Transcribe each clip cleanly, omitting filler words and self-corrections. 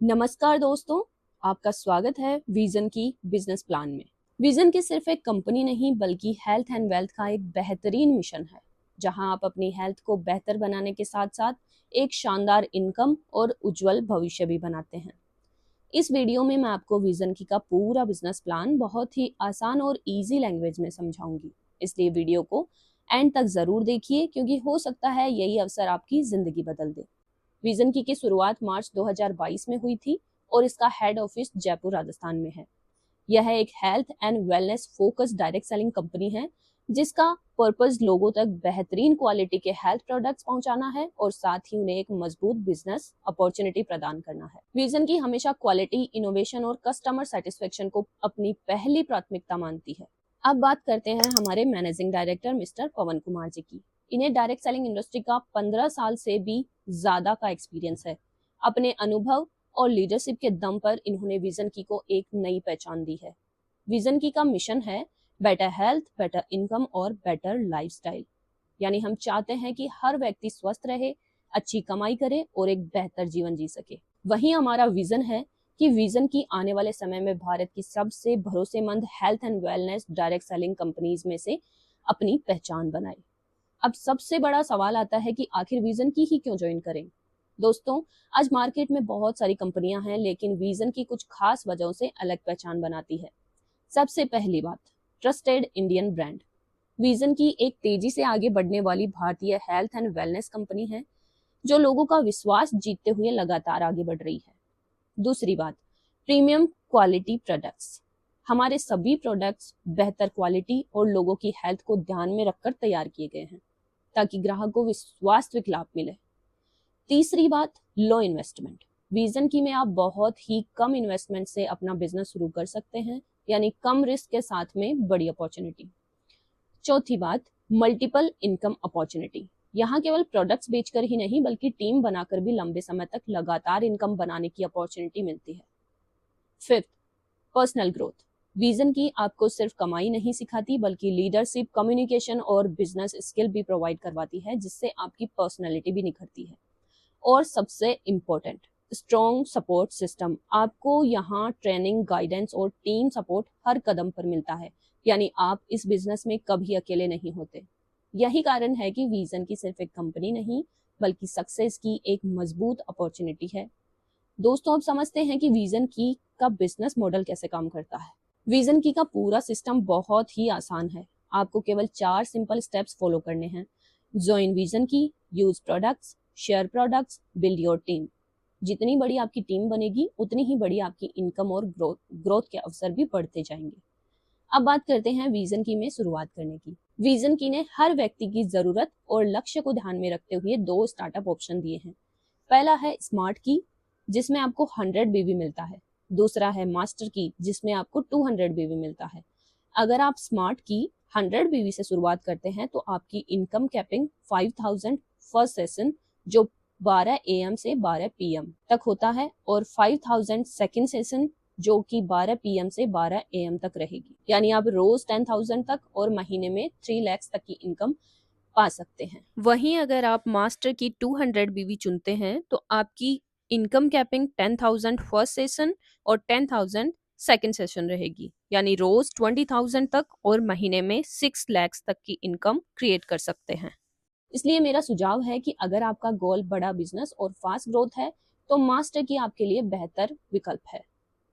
नमस्कार दोस्तों, आपका स्वागत है विजन की बिजनेस प्लान में। विजन की सिर्फ एक कंपनी नहीं बल्कि हेल्थ एंड वेल्थ का एक बेहतरीन मिशन है, जहां आप अपनी हेल्थ को बेहतर बनाने के साथ साथ एक शानदार इनकम और उज्जवल भविष्य भी बनाते हैं। इस वीडियो में मैं आपको विजन की का पूरा बिजनेस प्लान बहुत ही आसान और इजी लैंग्वेज में समझाऊंगी, इसलिए वीडियो को एंड तक जरूर देखिए क्योंकि हो सकता है यही अवसर आपकी जिंदगी बदल दे। विजन की शुरुआत मार्च 2022 में हुई थी और इसका हेड ऑफिस जयपुर राजस्थान में है। यह एक health and wellness focus direct selling company है जिसका पर्पस लोगों तक बेहतरीन क्वालिटी के हेल्थ प्रोडक्ट्स पहुंचाना है और साथ ही उन्हें एक मजबूत बिजनेस अपॉर्चुनिटी प्रदान करना है। विजन की हमेशा क्वालिटी, इनोवेशन और कस्टमर सेटिस्फेक्शन को अपनी पहली प्राथमिकता मानती है। अब बात करते हैं हमारे मैनेजिंग डायरेक्टर मिस्टर पवन कुमार जी की। इन्हें डायरेक्ट सेलिंग इंडस्ट्री का 15 साल से भी ज्यादा का एक्सपीरियंस है। अपने अनुभव और लीडरशिप के दम पर इन्होंने विजन की को एक नई पहचान दी है। विजन की का मिशन है बेटर हेल्थ, बेटर इनकम और बेटर लाइफस्टाइल। यानी हम चाहते हैं कि हर व्यक्ति स्वस्थ रहे, अच्छी कमाई करे और एक बेहतर जीवन जी सके। वहीं हमारा विजन है कि विजन की आने वाले समय में भारत की सबसे भरोसेमंद health and wellness direct selling companies में से अपनी पहचान बनाए। अब सबसे बड़ा सवाल आता है कि आखिर विजन की ही क्यों ज्वाइन करें। दोस्तों, आज मार्केट में बहुत सारी कंपनियां हैं लेकिन विजन की कुछ खास वजहों से अलग पहचान बनाती है। सबसे पहली बात, ट्रस्टेड इंडियन ब्रांड। विजन की एक तेजी से आगे बढ़ने वाली भारतीय हेल्थ एंड वेलनेस कंपनी है जो लोगों का विश्वास जीतते हुए लगातार आगे बढ़ रही है। दूसरी बात, प्रीमियम क्वालिटी प्रोडक्ट्स। हमारे सभी प्रोडक्ट्स बेहतर क्वालिटी और लोगों की हेल्थ को ध्यान में रखकर तैयार किए गए हैं ताकि ग्राहक को वास्तविक लाभ मिले। तीसरी बात, लो इन्वेस्टमेंट। विजन की में आप बहुत ही कम इन्वेस्टमेंट से अपना बिजनेस शुरू कर सकते हैं, यानी कम रिस्क के साथ में बड़ी अपॉर्चुनिटी। चौथी बात, मल्टीपल इनकम अपॉर्चुनिटी। यहाँ केवल प्रोडक्ट्स बेचकर ही नहीं बल्कि टीम बनाकर भी लंबे समय तक लगातार इनकम बनाने की अपॉर्चुनिटी मिलती है। Fifth, personal growth. विजन की आपको सिर्फ कमाई नहीं सिखाती बल्कि लीडरशिप, कम्युनिकेशन और बिजनेस स्किल भी प्रोवाइड करवाती है जिससे आपकी पर्सनैलिटी भी निखरती है। और सबसे इम्पोर्टेंट, स्ट्रॉन्ग सपोर्ट सिस्टम। आपको यहाँ ट्रेनिंग, गाइडेंस और टीम सपोर्ट हर कदम पर मिलता है, यानी आप इस बिजनेस में कभी अकेले नहीं होते। यही कारण है कि विजन की सिर्फ एक कंपनी नहीं बल्कि सक्सेस की एक मजबूत अपॉर्चुनिटी है। दोस्तों, अब समझते हैं कि विजन की का बिजनेस मॉडल कैसे काम करता है। विजन की का पूरा सिस्टम बहुत ही आसान है। आपको केवल 4 सिंपल स्टेप्स फॉलो करने हैं। ज्वाइन विजन की, use products, share products, build your team. जितनी बड़ी आपकी टीम बनेगी उतनी ही बड़ी आपकी इनकम और ग्रोथ के अवसर भी बढ़ते जाएंगे। अब बात करते हैं विजन की में शुरुआत करने की। विजन की ने हर व्यक्ति की जरूरत और लक्ष्य को ध्यान में रखते हुए 2 स्टार्टअप ऑप्शन दिए हैं। पहला है स्मार्ट की, जिसमें आपको 100 बीवी मिलता है। दूसरा है मास्टर की, जिसमें आपको 200 बीवी मिलता है। अगर आप स्मार्ट की 100 बीवी से शुरुआत करते हैं तो आपकी इनकम कैपिंग 5000 फर्स्ट सेशन जो 12 AM से 12 PM तक होता है और 5000 सेकेंड सेशन जो कि 12 PM से 12 AM तक रहेगी। यानी आप रोज 10,000 तक और महीने में 3 लाख तक की इनकम पा सकते हैं। वहीं अगर आप मास्टर की 200 बीवी चुनते हैं तो आपकी इनकम कैपिंग 10,000 फर्स्ट सेशन और 10,000 सेकेंड सेशन रहेगी, यानी रोज 20,000 तक और महीने में 6 लाख तक की इनकम क्रिएट कर सकते हैं। इसलिए मेरा सुझाव है कि अगर आपका गोल बड़ा बिजनेस और फास्ट ग्रोथ है तो मास्टर की आपके लिए बेहतर विकल्प है।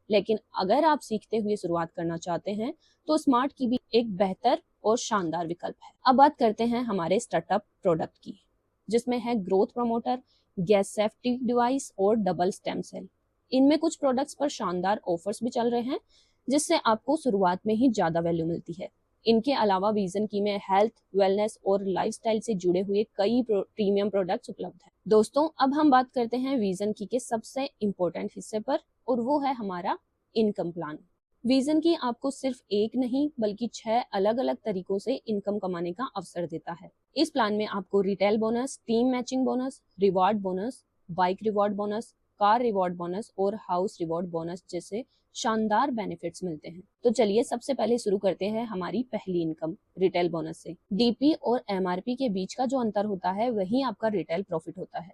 लेकिन अगर आप सीखते हुए शुरुआत करना चाहते हैं तो स्मार्ट की भी एक बेहतर और शानदार विकल्प है। अब बात करते हैं हमारे स्टार्टअप प्रोडक्ट की, जिसमें है growth promoter, gas safety device और डबल स्टेम सेल। इनमें कुछ प्रोडक्ट्स पर शानदार ऑफर्स भी चल रहे हैं जिससे आपको शुरुआत में ही ज्यादा वैल्यू मिलती है। इनके अलावा विजन की में हेल्थ, वेलनेस और लाइफस्टाइल से जुड़े हुए कई प्रीमियम प्रोडक्ट्स उपलब्ध हैं। दोस्तों, अब हम बात करते हैं विजन की के सबसे इम्पोर्टेंट हिस्से पर और वो है हमारा इनकम प्लान। विजन की आपको सिर्फ एक नहीं बल्कि 6 अलग अलग तरीकों से इनकम कमाने का अवसर देता है। इस प्लान में आपको retail bonus, team matching bonus, reward bonus, bike reward bonus, car reward bonus और हाउस रिवॉर्ड बोनस जैसे शानदार बेनिफिट्स मिलते हैं। तो चलिए सबसे पहले शुरू करते हैं हमारी पहली इनकम, रिटेल बोनस से। डीपी और एमआरपी के बीच का जो अंतर होता है वही आपका रिटेल प्रॉफिट होता है।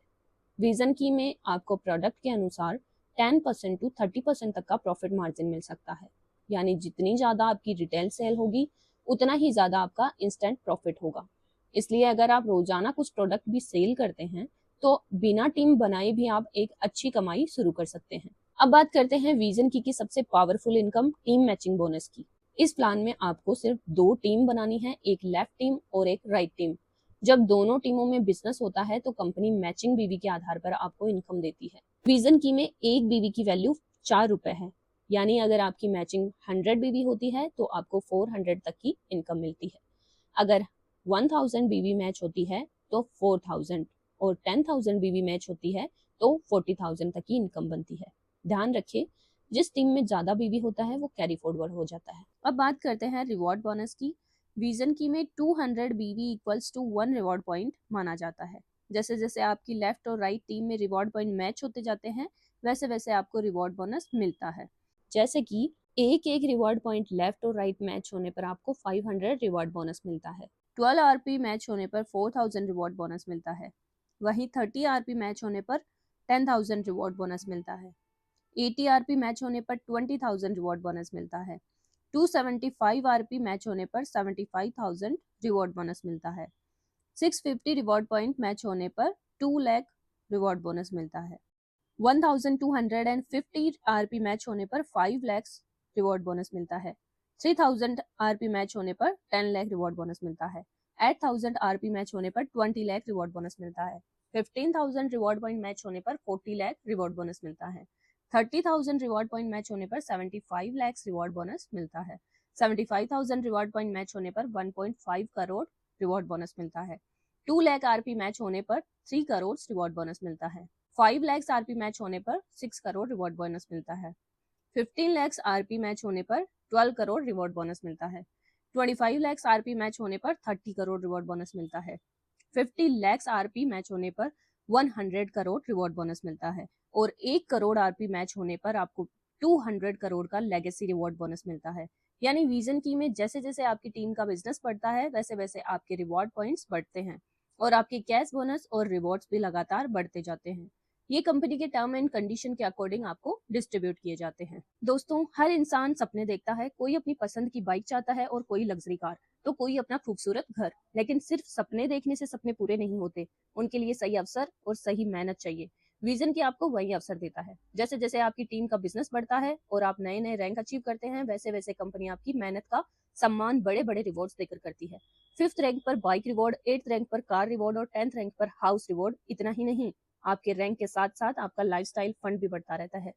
विजन की में आपको प्रोडक्ट के अनुसार 2 से 3 लाख तक की इनकम 10% to 30% तक का प्रॉफिट मार्जिन मिल सकता है। यानी जितनी ज़्यादा आपकी रिटेल सेल होगी उतना ही ज़्यादा आपका इंस्टेंट प्रॉफिट होगा। इसलिए अगर आप रोजाना कुछ प्रोडक्ट भी सेल करते हैं तो बिना टीम बनाए भी आप एक अच्छी कमाई शुरू कर सकते हैं। अब बात करते हैं विजन की सबसे powerful income, team matching bonus की। इस प्लान में आपको सिर्फ 2 टीम बनानी है, एक लेफ्ट टीम और एक राइट टीम। जब दोनों टीमों में बिजनेस होता है तो कंपनी मैचिंग बीवी के आधार पर आपको इनकम देती है। विजन की में एक बीवी की वैल्यू 4 रुपए है, यानी अगर आपकी मैचिंग 100 बीवी होती है तो आपको 400 तक की इनकम मिलती है। अगर 1000 बीवी मैच होती है तो 4000 और 10,000 बीवी मैच होती है तो 40,000 तक की इनकम बनती है। ध्यान रखिए, जिस टीम में ज्यादा बीवी होता है वो कैरी फॉरवर्ड हो जाता है। अब बात करते हैं रिवॉर्ड बोनस की। विजन की में 200 बीवी इक्वल्स टू 1 रिवॉर्ड पॉइंट माना जाता है। जैसे जैसे आपकी लेफ्ट और राइट टीम में रिवॉर्ड पॉइंट मैच होते जाते हैं वैसे वैसे आपको रिवॉर्ड बोनस मिलता है। जैसे कि एक एक रिवॉर्ड पॉइंट लेफ्ट और राइट मैच होने पर आपको 500 रिवॉर्ड बोनस मिलता है। 12 आरपी मैच होने पर 4000 रिवॉर्ड बोनस मिलता है। वहीं 30 आरपी मैच होने पर 10,000 रिवॉर्ड बोनस मिलता है। 80 आरपी मैच होने पर 20,000 रिवॉर्ड बोनस मिलता है। 275 आरपी मैच होने पर 75,000 रिवॉर्ड बोनस मिलता है। 650 रिवॉर्ड पॉइंट मैच होने पर 2 लाख रिवॉर्ड बोनस मिलता है। 1250 आरपी मैच होने पर 5 लाख रिवॉर्ड बोनस मिलता है। 3000 आरपी मैच होने पर 10 लाख रिवॉर्ड बोनस मिलता है। 8000 आरपी मैच होने पर 20 लाख रिवॉर्ड बोनस मिलता है। 15,000 रिवॉर्ड पॉइंट मैच होने पर 40 लाख रिवॉर्ड बोनस मिलता है। 30,000 रिवॉर्ड पॉइंट मैच होने पर 75 लाख रिवॉर्ड बोनस मिलता है। 75,000 रिवॉर्ड पॉइंट मैच होने पर 1.5 करोड़ रिवॉर्ड बोनस मिलता है। 2 लाख आरपी मैच होने पर 3 करोड़ रिवॉर्ड बोनस मिलता है। 5 लाख आरपी मैच होने पर 6 करोड़ रिवॉर्ड बोनस मिलता है। 15 लाख आरपी मैच होने पर 12 करोड़ रिवॉर्ड बोनस मिलता है। 25 लाख आरपी मैच होने पर 30 करोड़ रिवॉर्ड बोनस मिलता है। 50 लाख आरपी मैच होने पर 100 करोड़ रिवॉर्ड बोनस मिलता है और 1 करोड़ आरपी मैच होने पर आपको 200 करोड़ का लेगेसी रिवॉर्ड बोनस मिलता है। यानी विजन की में जैसे जैसे आपकी टीम का बिजनेस बढ़ता है वैसे वैसे आपके रिवॉर्ड पॉइंट्स बढ़ते हैं और आपके कैश बोनस और रिवॉर्ड्स भी लगातार बढ़ते जाते हैं। ये कंपनी के टर्म एंड कंडीशन के अकॉर्डिंग आपको डिस्ट्रीब्यूट किए जाते हैं। दोस्तों, हर इंसान सपने देखता है, कोई अपनी पसंद की बाइक चाहता है और कोई लग्जरी कार, तो कोई अपना खूबसूरत घर। लेकिन सिर्फ सपने देखने से सपने पूरे नहीं होते, उनके लिए सही अवसर और सही मेहनत चाहिए। विजन की आपको वही अवसर देता है। जैसे जैसे आपकी टीम का बिजनेस बढ़ता है और आप नए नए रैंक अचीव करते हैं वैसे वैसे कंपनी आपकी मेहनत का सम्मान बड़े बड़े रिवॉर्ड्स देकर करती है। 5th रैंक पर बाइक रिवॉर्ड, 8th रैंक पर कार रिवॉर्ड और 10th रैंक पर हाउस रिवॉर्ड। इतना ही नहीं, आपके रैंक के साथ साथ आपका लाइफस्टाइल फंड भी बढ़ता रहता है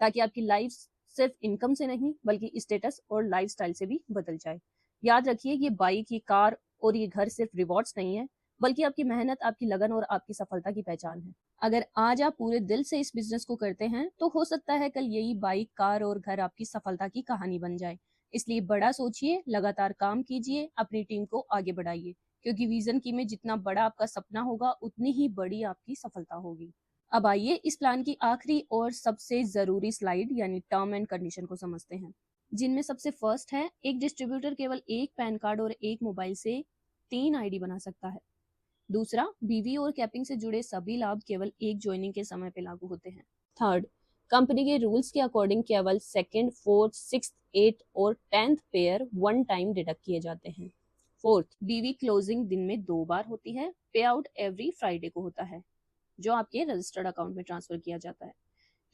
ताकि आपकी लाइफ सिर्फ इनकम से नहीं बल्कि स्टेटस और लाइफस्टाइल से भी बदल जाए। याद रखिए, ये बाइक, ये कार और ये घर सिर्फ रिवॉर्ड्स नहीं है बल्कि आपकी मेहनत, आपकी लगन और आपकी सफलता की पहचान है। अगर आज आप पूरे दिल से इस बिजनेस को करते हैं तो हो सकता है कल यही बाइक, कार और घर आपकी सफलता की कहानी बन जाए। इसलिए बड़ा सोचिए, लगातार काम कीजिए, अपनी टीम को आगे बढ़ाइए, क्योंकि विजन की में जितना बड़ा आपका सपना होगा उतनी ही बड़ी आपकी सफलता होगी। अब आइए इस प्लान की आखिरी और सबसे जरूरी स्लाइड यानी टर्म एंड कंडीशन को समझते हैं, जिनमें सबसे फर्स्ट है, एक डिस्ट्रीब्यूटर केवल एक पैन कार्ड और एक मोबाइल से 3 आईडी बना सकता है। दूसरा, बीवी और कैपिंग से जुड़े सभी लाभ केवल एक ज्वाइनिंग के समय पे लागू होते हैं। थर्ड, कंपनी के रूल्स के अकॉर्डिंग केवल 2nd, 4th, 6th, 8th और 10th पेयर 1 टाइम डिडक्ट किए जाते हैं। फोर्थ, बीवी क्लोजिंग दिन में 2 बार होती है। पे आउट एवरी फ्राइडे को होता है जो आपके रजिस्टर्ड अकाउंट में ट्रांसफर किया जाता है।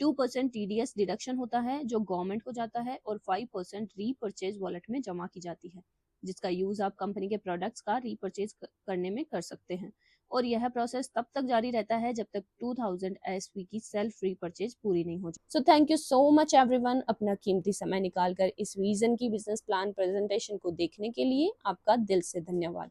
2% टीडीएस डिडक्शन होता है जो गवर्नमेंट को जाता है और 5% रीपरचेज वॉलेट में जमा की जाती है, जिसका यूज आप कंपनी के प्रोडक्ट्स का रीपरचेज करने में कर सकते हैं और यह प्रोसेस तब तक जारी रहता है जब तक 2000 एसपी की सेल्फ रीपरचेज पूरी नहीं हो जाए। So thank you so much everyone, अपना कीमती समय निकालकर इस विजन की बिजनेस प्लान प्रेजेंटेशन को देखने के लिए आपका दिल से धन्यवाद।